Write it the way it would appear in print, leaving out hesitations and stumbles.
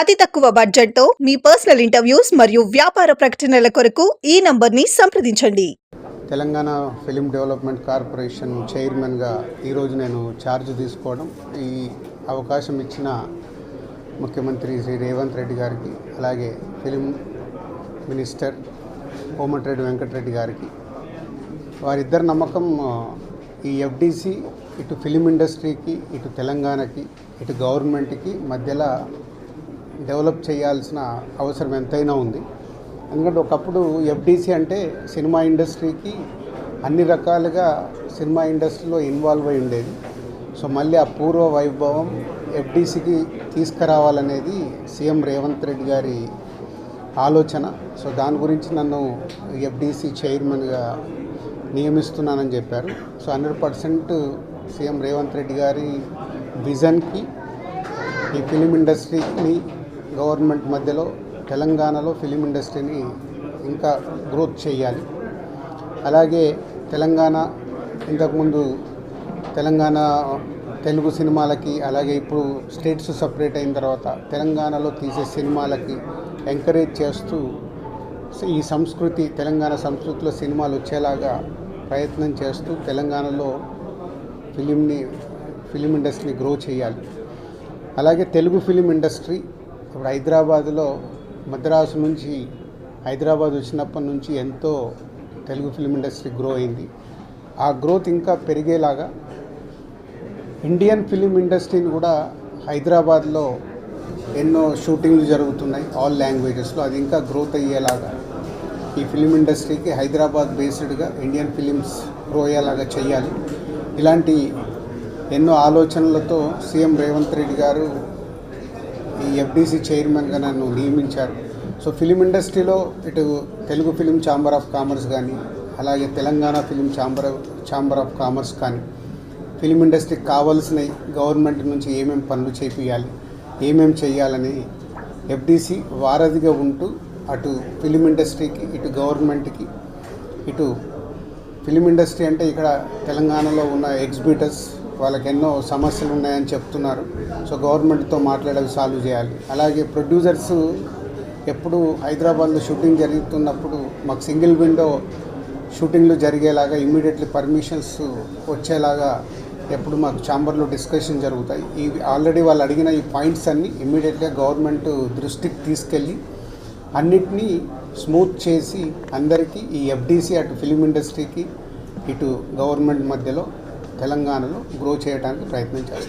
అతి తక్కువ బడ్జెట్తో మీ పర్సనల్ ఇంటర్వ్యూస్ మరియు వ్యాపార ప్రకటనల కొరకు ఈ నంబర్ని సంప్రదించండి. తెలంగాణ ఫిలిం డెవలప్మెంట్ కార్పొరేషన్ చైర్మన్గా ఈరోజు నేను ఛార్జ్ తీసుకోవడం, ఈ అవకాశం ఇచ్చిన ముఖ్యమంత్రి శ్రీ రేవంత్ రెడ్డి గారికి, అలాగే ఫిలిం మినిస్టర్ కోమటిరెడ్డి వెంకటరెడ్డి గారికి, వారిద్దరి నమ్మకం ఈ ఎఫ్డిసి ఇటు ఫిలిం ఇండస్ట్రీకి, ఇటు తెలంగాణకి, ఇటు గవర్నమెంట్కి మధ్యలో డెవలప్ చేయాల్సిన అవసరం ఎంతైనా ఉంది. ఎందుకంటే ఒకప్పుడు ఎఫ్డిసి అంటే సినిమా ఇండస్ట్రీకి అన్ని రకాలుగా సినిమా ఇండస్ట్రీలో ఇన్వాల్వ్ అయి ఉండేది. సో మళ్ళీ ఆ పూర్వ వైభవం ఎఫ్డిసికి తీసుకురావాలనేది సీఎం రేవంత్ రెడ్డి గారి ఆలోచన. సో దాని గురించి నన్ను ఎఫ్డిసి చైర్మన్గా నియమిస్తున్నానని చెప్పారు. సో 100% సీఎం రేవంత్ రెడ్డి గారి విజన్కి ఈ ఫిలిం ఇండస్ట్రీని గవర్నమెంట్ మధ్యలో తెలంగాణలో ఫిలిం ఇండస్ట్రీని ఇంకా గ్రోత్ చేయాలి. అలాగే తెలంగాణ ఇంతకుముందు తెలంగాణ తెలుగు సినిమాలకి, అలాగే ఇప్పుడు స్టేట్స్ సపరేట్ అయిన తర్వాత తెలంగాణలో తీసే సినిమాలకి ఎంకరేజ్ చేస్తూ ఈ సంస్కృతి, తెలంగాణ సంస్కృతిలో సినిమాలు వచ్చేలాగా ప్రయత్నం చేస్తూ తెలంగాణలో ఫిలిం ఇండస్ట్రీని గ్రో చేయాలి. అలాగే తెలుగు ఫిలిం ఇండస్ట్రీ ఇప్పుడు హైదరాబాదులో, మద్రాసు నుంచి హైదరాబాద్ వచ్చినప్పటి నుంచి ఎంతో తెలుగు ఫిలిం ఇండస్ట్రీ గ్రో అయింది. ఆ గ్రోత్ ఇంకా పెరిగేలాగా ఇండియన్ ఫిలిం ఇండస్ట్రీని కూడా హైదరాబాద్లో ఎన్నో షూటింగ్లు జరుగుతున్నాయి ఆల్ లాంగ్వేజెస్లో, అది ఇంకా గ్రోత్ అయ్యేలాగా ఈ ఫిలిం ఇండస్ట్రీకి హైదరాబాద్ బేస్డ్గా ఇండియన్ ఫిలిమ్స్ గ్రో అయ్యేలాగా చేయాలి. ఇలాంటి ఎన్నో ఆలోచనలతో సీఎం రేవంత్ రెడ్డి గారు ఈ ఎఫ్డిసి చైర్మన్గా నన్ను నియమించారు. సో ఫిలిం ఇండస్ట్రీలో ఇటు Telugu film chamber of commerce కానీ, అలాగే Telangana film chamber of commerce కానీ, ఫిలిం ఇండస్ట్రీకి కావాల్సినవి గవర్నమెంట్ నుంచి ఏమేమి పనులు చేయాలి, ఏమేమి చేయాలని ఎఫ్డిసి వారధిగా ఉంటూ అటు ఫిలిం ఇండస్ట్రీకి, ఇటు గవర్నమెంట్కి, ఇటు ఫిలిం ఇండస్ట్రీ అంటే ఇక్కడ తెలంగాణలో ఉన్న ఎగ్జిబిటర్స్ వాళ్ళకి ఎన్నో సమస్యలు ఉన్నాయని చెప్తున్నారు. సో గవర్నమెంట్తో మాట్లాడేవి సాల్వ్ చేయాలి. అలాగే ప్రొడ్యూసర్స్ ఎప్పుడు హైదరాబాద్లో షూటింగ్ జరుగుతున్నప్పుడు మాకు సింగిల్ విండో షూటింగ్లు జరిగేలాగా ఇమ్మీడియట్లీ పర్మిషన్స్ వచ్చేలాగా ఎప్పుడు మాకు ఛాంబర్లో డిస్కషన్ జరుగుతాయి. ఇవి ఆల్రెడీ వాళ్ళు అడిగిన ఈ పాయింట్స్ అన్నీ ఇమ్మీడియట్గా గవర్నమెంట్ దృష్టికి తీసుకెళ్ళి అన్నిటినీ స్మూత్ చేసి అందరికీ ఈ ఎఫ్డిసి అటు ఫిలిం ఇండస్ట్రీకి, ఇటు గవర్నమెంట్ మధ్యలో తెలంగాణలో గ్రో చేయడానికి ప్రయత్నం చేస్తాం.